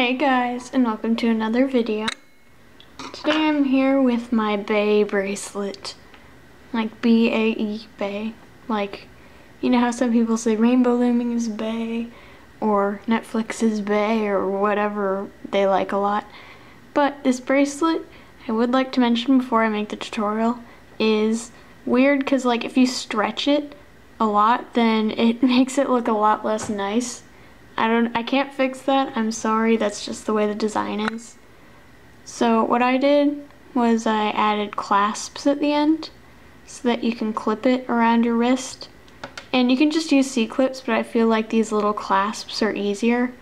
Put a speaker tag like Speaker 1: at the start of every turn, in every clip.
Speaker 1: Hey guys, and welcome to another video. Today I'm here with my Bay bracelet. Like B-A-E, Bay. Like, you know how some people say rainbow looming is Bay, or Netflix is Bay, or whatever they like a lot. But this bracelet, I would like to mention before I make the tutorial, is weird because like if you stretch it a lot, then it makes it look a lot less nice. I can't fix that, I'm sorry, that's just the way the design is. So what I did was I added clasps at the end so that you can clip it around your wrist. And you can just use C-clips, but I feel like these little clasps are easier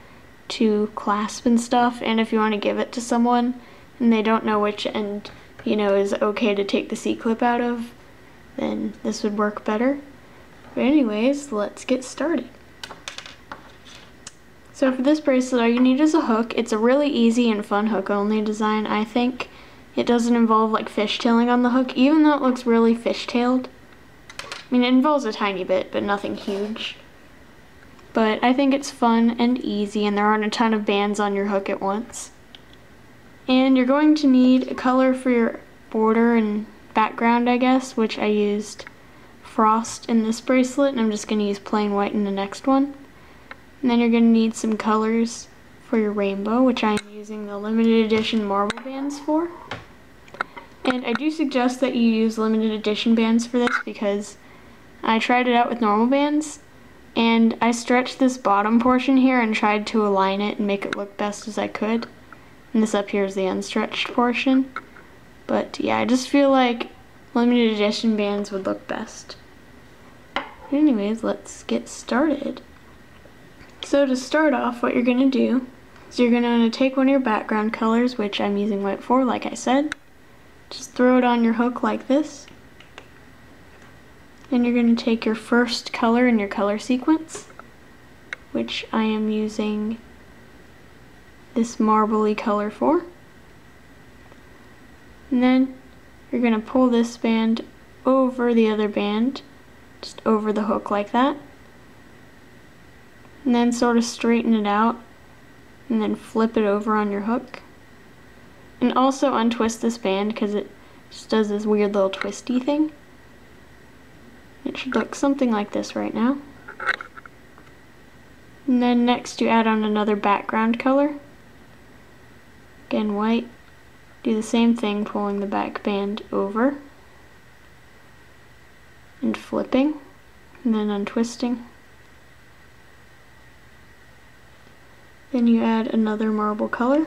Speaker 1: to clasp and stuff, and if you want to give it to someone and they don't know which end, you know, is okay to take the C-clip out of, then this would work better. But anyways, let's get started. So for this bracelet, all you need is a hook. It's a really easy and fun hook only design, I think. It doesn't involve like fishtailing on the hook, even though it looks really fishtailed. I mean, it involves a tiny bit, but nothing huge. But I think it's fun and easy, and there aren't a ton of bands on your hook at once. And you're going to need a color for your border and background, I guess, which I used Frost in this bracelet, and I'm just going to use plain white in the next one. And then you're going to need some colors for your rainbow, which I'm using the limited edition marble bands for. And I do suggest that you use limited edition bands for this because I tried it out with normal bands, and I stretched this bottom portion here and tried to align it and make it look best as I could. And this up here is the unstretched portion. But yeah, I just feel like limited edition bands would look best. Anyways, let's get started. So to start off, what you're going to do is you're going to want to take one of your background colors, which I'm using white for, like I said. Just throw it on your hook like this. Then you're going to take your first color in your color sequence, which I am using this marbly color for. And then you're going to pull this band over the other band, just over the hook like that. And then sort of straighten it out, and then flip it over on your hook. And also untwist this band because it just does this weird little twisty thing. It should look something like this right now. And then next you add on another background color. Again, white. Do the same thing, pulling the back band over and flipping, and then untwisting. Then you add another marble color.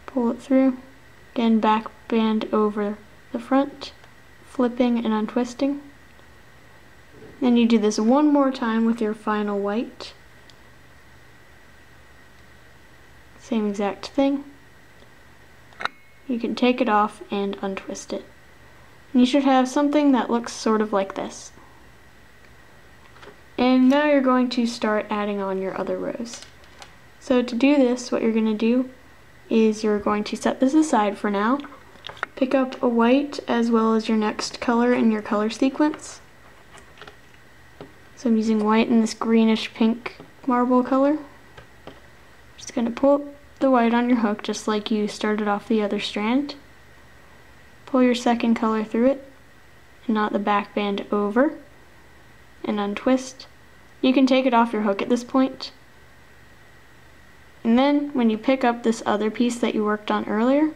Speaker 1: Pull it through. Again, back band over the front, flipping and untwisting. Then you do this one more time with your final white. Same exact thing. You can take it off and untwist it. And you should have something that looks sort of like this. And now you're going to start adding on your other rows. So to do this, what you're going to do is you're going to set this aside for now. Pick up a white as well as your next color in your color sequence. So I'm using white in this greenish pink marble color. Just going to pull the white on your hook just like you started off the other strand. Pull your second color through it and knot the back band over and untwist. You can take it off your hook at this point. And then when you pick up this other piece that you worked on earlier,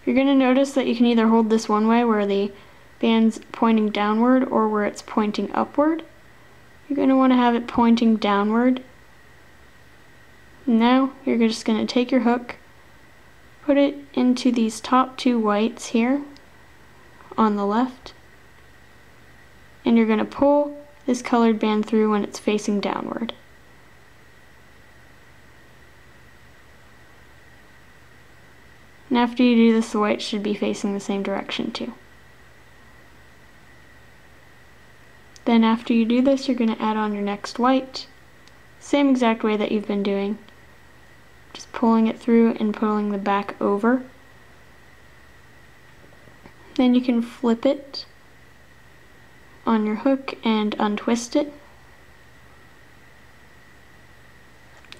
Speaker 1: you're going to notice that you can either hold this one way where the band's pointing downward or where it's pointing upward. You're going to want to have it pointing downward. Now you're just going to take your hook, put it into these top two whites here on the left, and you're going to pull this colored band through when it's facing downward. And after you do this, the white should be facing the same direction too. Then after you do this, you're going to add on your next white, same exact way that you've been doing. Just pulling it through and pulling the back over. Then you can flip it on your hook and untwist it.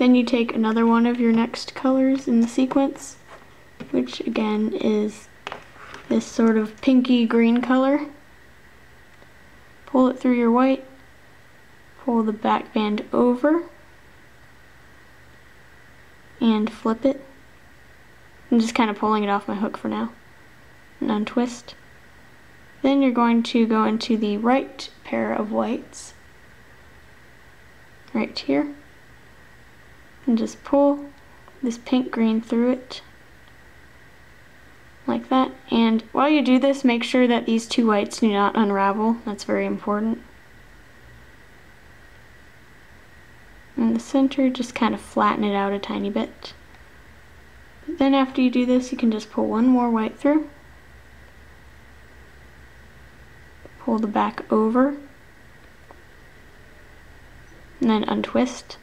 Speaker 1: Then you take another one of your next colors in the sequence, which again is this sort of pinky green color. Pull it through your white, pull the back band over, and flip it. I'm just kind of pulling it off my hook for now, and untwist. Then you're going to go into the right pair of whites, right here, and just pull this pink green through it, like that. And while you do this, make sure that these two whites do not unravel. That's very important. In the center, just kind of flatten it out a tiny bit. But then after you do this, you can just pull one more white through, pull the back over, and then untwist.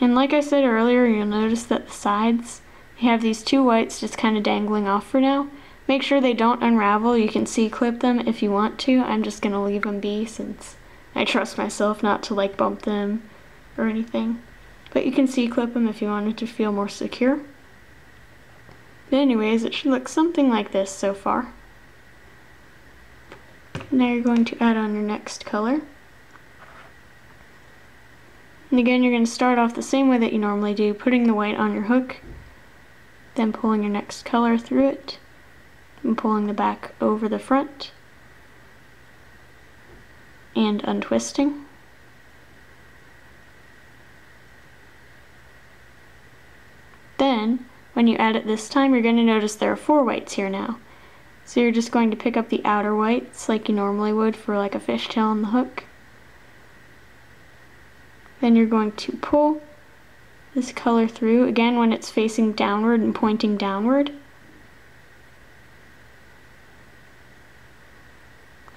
Speaker 1: And like I said earlier, you'll notice that the sides, you have these two whites just kind of dangling off for now. Make sure they don't unravel. You can C-clip them if you want to. I'm just going to leave them be since I trust myself not to like bump them or anything. But you can C-clip them if you want it to feel more secure. But anyways, it should look something like this so far. Now you're going to add on your next color. And again, you're going to start off the same way that you normally do, putting the white on your hook, then pulling your next color through it, and pulling the back over the front, and untwisting. Then, when you add it this time, you're going to notice there are 4 whites here now. So you're just going to pick up the outer whites like you normally would for like a fishtail on the hook. Then you're going to pull this color through, again when it's facing downward and pointing downward.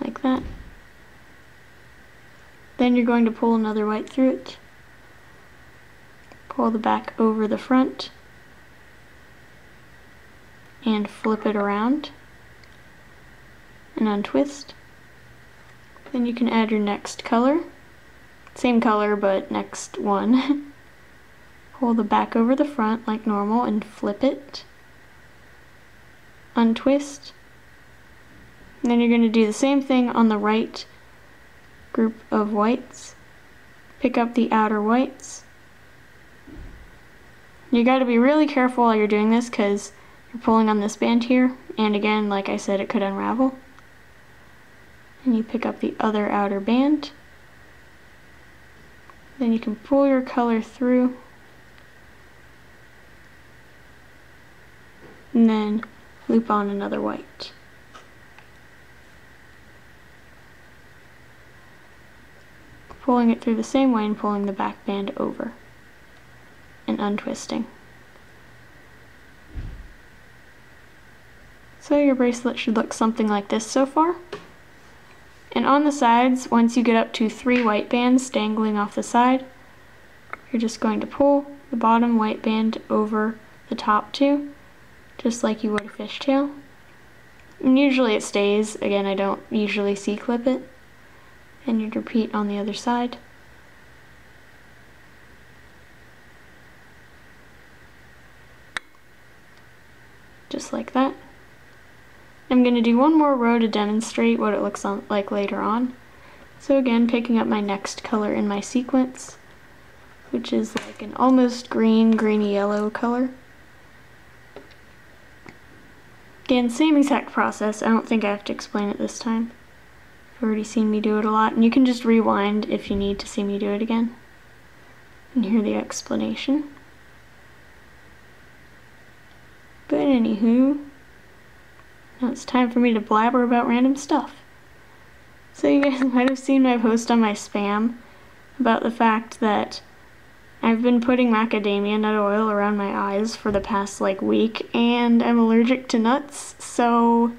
Speaker 1: Like that. Then you're going to pull another white through it. Pull the back over the front. And flip it around. And untwist. Then you can add your next color. Same color, but next one. Pull the back over the front like normal and flip it. Untwist. And then you're going to do the same thing on the right group of whites. Pick up the outer whites. You got to be really careful while you're doing this because you're pulling on this band here, and again, like I said, it could unravel. And you pick up the other outer band. Then you can pull your color through, and then loop on another white. Pulling it through the same way and pulling the back band over, and untwisting. So your bracelet should look something like this so far. And on the sides, once you get up to 3 white bands dangling off the side, you're just going to pull the bottom white band over the top 2, just like you would a fishtail. And usually it stays. Again, I don't usually C-clip it. And you'd repeat on the other side. Just like that. I'm going to do one more row to demonstrate what it looks like later on. So again, picking up my next color in my sequence, which is like an almost greeny yellow color. Again, same exact process. I don't think I have to explain it this time. You've already seen me do it a lot, and you can just rewind if you need to see me do it again and hear the explanation. But anywho, now it's time for me to blabber about random stuff. So you guys might have seen my post on my spam about the fact that I've been putting macadamia nut oil around my eyes for the past like week, and I'm allergic to nuts, so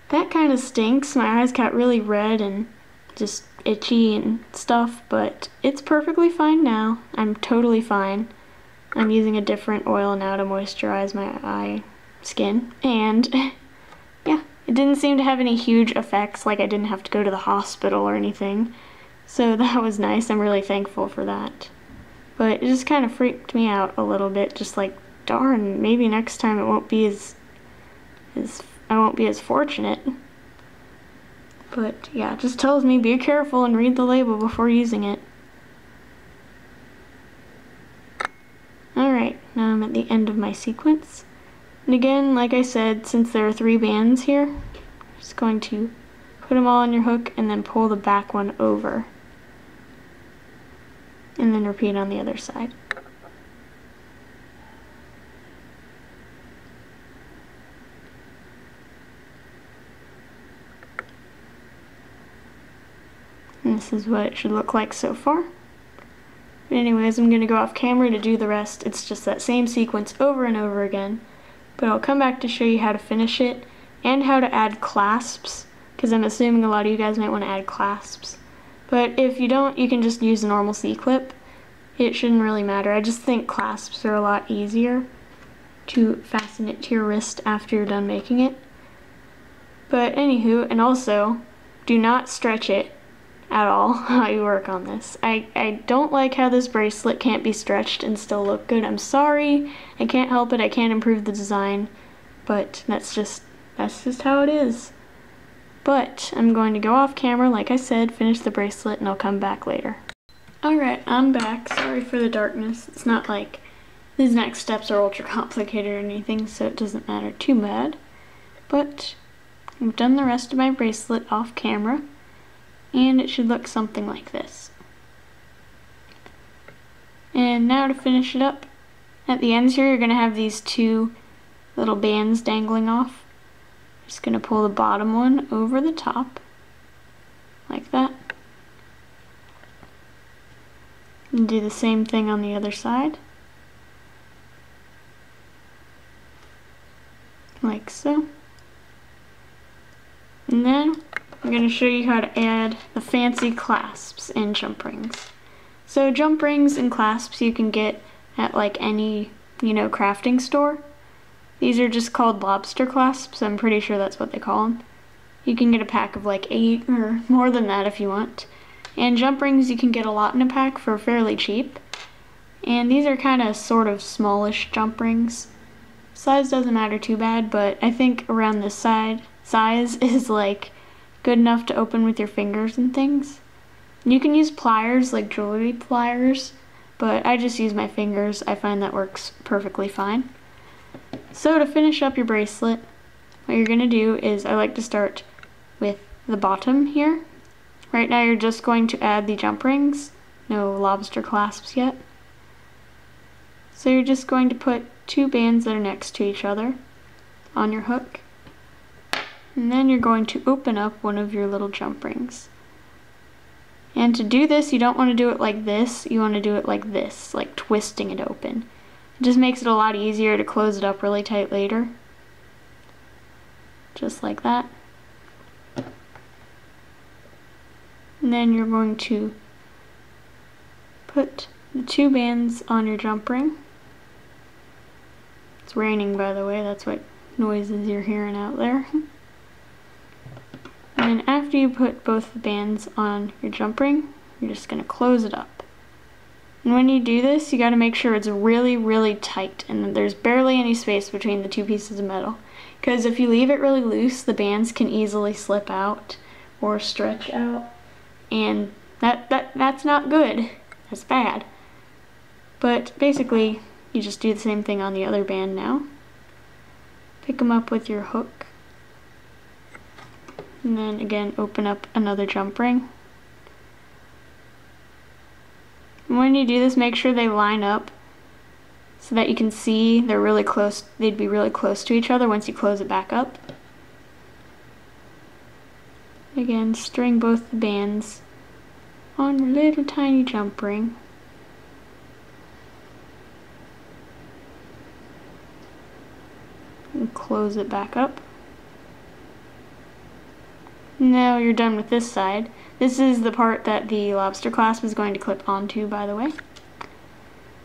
Speaker 1: that kind of stinks. My eyes got really red and just itchy and stuff, but it's perfectly fine now. I'm totally fine. I'm using a different oil now to moisturize my eye skin, and yeah, it didn't seem to have any huge effects, like I didn't have to go to the hospital or anything, so that was nice. I'm really thankful for that. but it just kind of freaked me out a little bit, just like, darn, maybe next time it won't be I won't be as fortunate. But yeah, it just tells me be careful and read the label before using it. Alright, now I'm at the end of my sequence. And again, like I said, since there are 3 bands here, I'm just going to put them all on your hook and then pull the back one over. And then repeat on the other side. And this is what it should look like so far. But anyways, I'm going to go off camera to do the rest. It's just that same sequence over and over again. But I'll come back to show you how to finish it and how to add clasps, because I'm assuming a lot of you guys might want to add clasps. But if you don't, you can just use a normal C-clip. It shouldn't really matter. I just think clasps are a lot easier to fasten it to your wrist after you're done making it. But anywho, and also, do not stretch it at all while you work on this. I don't like how this bracelet can't be stretched and still look good. I'm sorry, I can't help it, I can't improve the design, but that's just how it is. But I'm going to go off camera, like I said, finish the bracelet, and I'll come back later. Alright, I'm back. Sorry for the darkness. It's not like these next steps are ultra complicated or anything, so it doesn't matter too bad. But I've done the rest of my bracelet off camera, and it should look something like this. And now to finish it up, at the ends here you're going to have these 2 little bands dangling off. Just going to pull the bottom one over the top, like that. And do the same thing on the other side. Like so. And then I'm going to show you how to add the fancy clasps and jump rings. So jump rings and clasps you can get at like any, crafting store. These are just called lobster clasps. I'm pretty sure that's what they call them. You can get a pack of like 8 or more than that if you want. And jump rings you can get a lot in a pack for fairly cheap. And these are kind of sort of smallish jump rings. Size doesn't matter too bad, but I think around this size is like good enough to open with your fingers and things. You can use pliers, like jewelry pliers, but I just use my fingers. I find that works perfectly fine. So to finish up your bracelet, what you're going to do is I like to start with the bottom here. Right now you're just going to add the jump rings, no lobster clasps yet. So you're just going to put 2 bands that are next to each other on your hook. And then you're going to open up one of your little jump rings. And to do this, you don't want to do it like this, you want to do it like this, like twisting it open. It just makes it a lot easier to close it up really tight later. Just like that. And then you're going to put the 2 bands on your jump ring. It's raining, by the way, that's what noises you're hearing out there. And then after you put both the bands on your jump ring, you're just going to close it up. And when you do this, you got to make sure it's really, really tight and that there's barely any space between the 2 pieces of metal. Because if you leave it really loose, the bands can easily slip out or stretch out. And that's not good. That's bad. But basically, you just do the same thing on the other band now. Pick them up with your hook. And then again, open up another jump ring. And when you do this, make sure they line up so that you can see they're really close. They'd be really close to each other once you close it back up. Again, string both the bands on your little tiny jump ring. And close it back up. Now you're done with this side. This is the part that the lobster clasp is going to clip onto, by the way.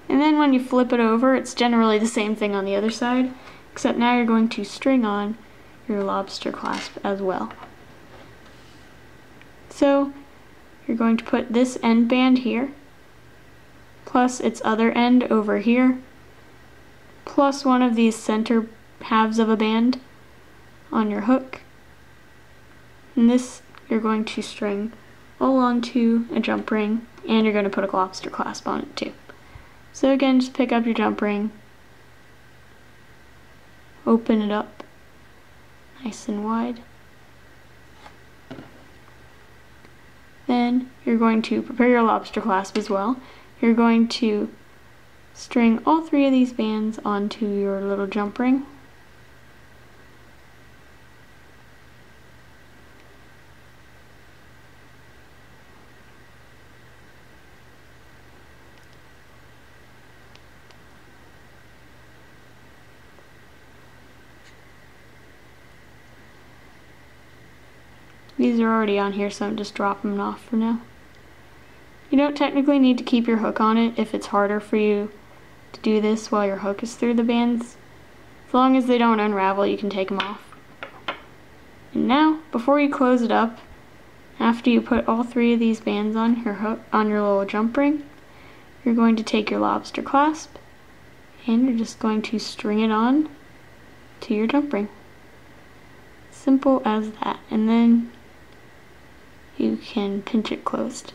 Speaker 1: And then when you flip it over, it's generally the same thing on the other side, except now you're going to string on your lobster clasp as well. So you're going to put this end band here, plus its other end over here, plus one of these center halves of a band on your hook. And this you're going to string all onto a jump ring, and you're going to put a lobster clasp on it too. So again, just pick up your jump ring, open it up nice and wide. Then you're going to prepare your lobster clasp as well. You're going to string all three of these bands onto your little jump ring. These are already on here, so I'm just dropping them off for now. You don't technically need to keep your hook on it if it's harder for you to do this while your hook is through the bands. As long as they don't unravel, you can take them off. And now, before you close it up, after you put all three of these bands on your hook, on your little jump ring, you're going to take your lobster clasp and you're just going to string it on to your jump ring. Simple as that. And then you can pinch it closed.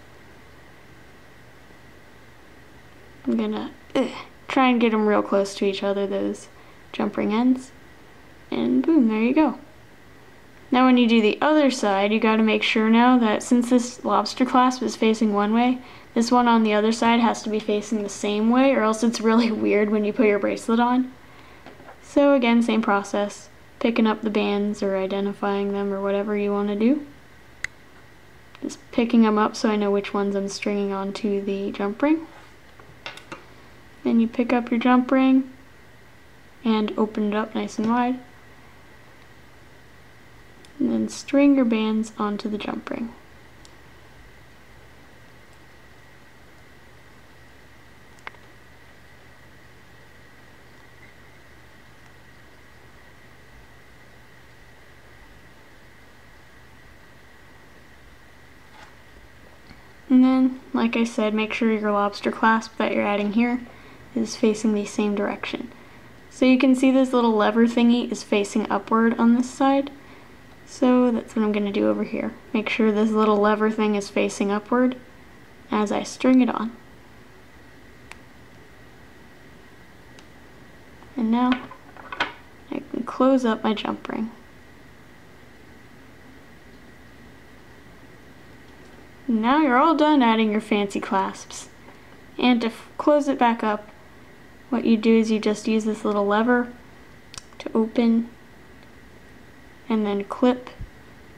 Speaker 1: I'm gonna try and get them real close to each other, those jump ring ends, and boom, there you go. Now when you do the other side, you gotta make sure now that since this lobster clasp is facing one way, this one on the other side has to be facing the same way, or else it's really weird when you put your bracelet on. So again, same process, picking up the bands or identifying them or whatever you want to do. Just picking them up so I know which ones I'm stringing onto the jump ring. Then you pick up your jump ring and open it up nice and wide. And then string your bands onto the jump ring. And then, like I said, make sure your lobster clasp that you're adding here is facing the same direction. So you can see this little lever thingy is facing upward on this side. So that's what I'm going to do over here. Make sure this little lever thing is facing upward as I string it on. And now I can close up my jump ring. Now you're all done adding your fancy clasps. And to close it back up, what you do is you just use this little lever to open and then clip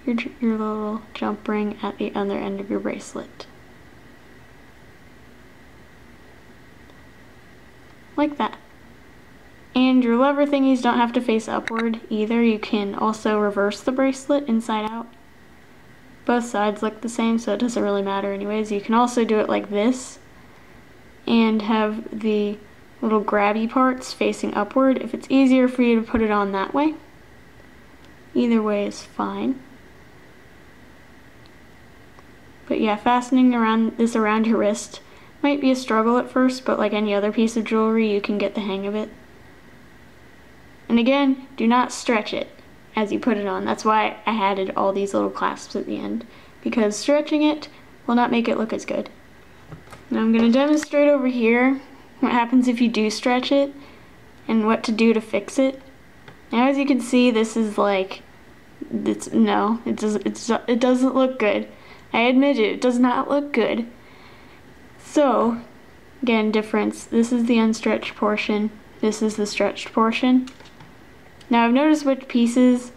Speaker 1: your little jump ring at the other end of your bracelet. Like that. And your lever thingies don't have to face upward either. You can also reverse the bracelet inside out. Both sides look the same, so it doesn't really matter anyways. You can also do it like this and have the little grabby parts facing upward if it's easier for you to put it on that way. Either way is fine. But yeah, fastening this around your wrist might be a struggle at first, but like any other piece of jewelry, you can get the hang of it. And again, do not stretch it as you put it on. That's why I added all these little clasps at the end, because stretching it will not make it look as good. Now I'm going to demonstrate over here what happens if you do stretch it and what to do to fix it. Now as you can see, this is like, it doesn't look good. I admit it does not look good. So again, difference, this is the unstretched portion, this is the stretched portion. Now I've noticed which pieces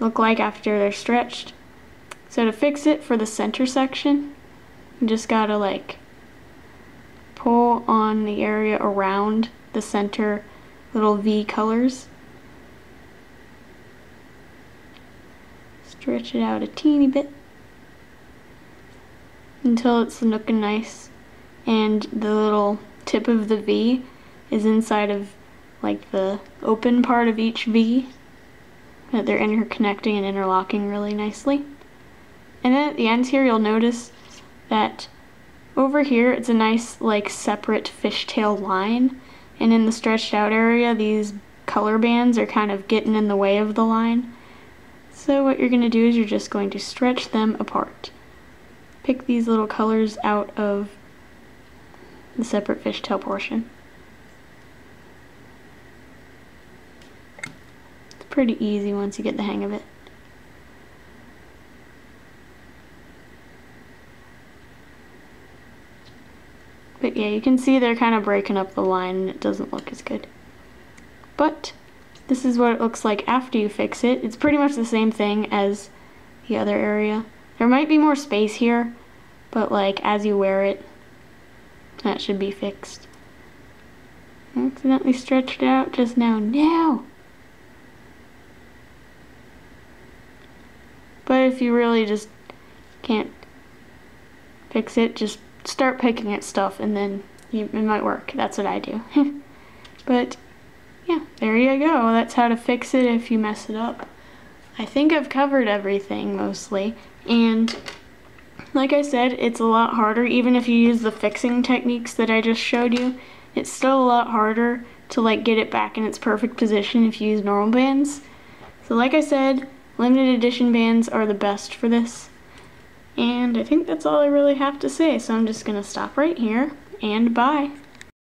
Speaker 1: look like after they're stretched. So to fix it for the center section, you just gotta like pull on the area around the center little V colors. Stretch it out a teeny bit until it's looking nice and the little tip of the V is inside of like the open part of each V, that they're interconnecting and interlocking really nicely. And then at the ends here, you'll notice that over here it's a nice like separate fishtail line, and in the stretched out area these color bands are kind of getting in the way of the line. So what you're going to do is you're just going to stretch them apart. Pick these little colors out of the separate fishtail portion. It's pretty easy once you get the hang of it. But yeah, you can see they're kind of breaking up the line and it doesn't look as good. But this is what it looks like after you fix it. It's pretty much the same thing as the other area. There might be more space here, but like as you wear it, that should be fixed. I accidentally stretched it out just now. No! But if you really just can't fix it, just start picking at stuff and then it might work. That's what I do. But yeah, there you go. That's how to fix it if you mess it up. I think I've covered everything mostly, and like I said, it's a lot harder. Even if you use the fixing techniques that I just showed you, it's still a lot harder to like get it back in its perfect position if you use normal bands. So like I said, limited edition bands are the best for this. And I think that's all I really have to say, so I'm just gonna stop right here, and bye.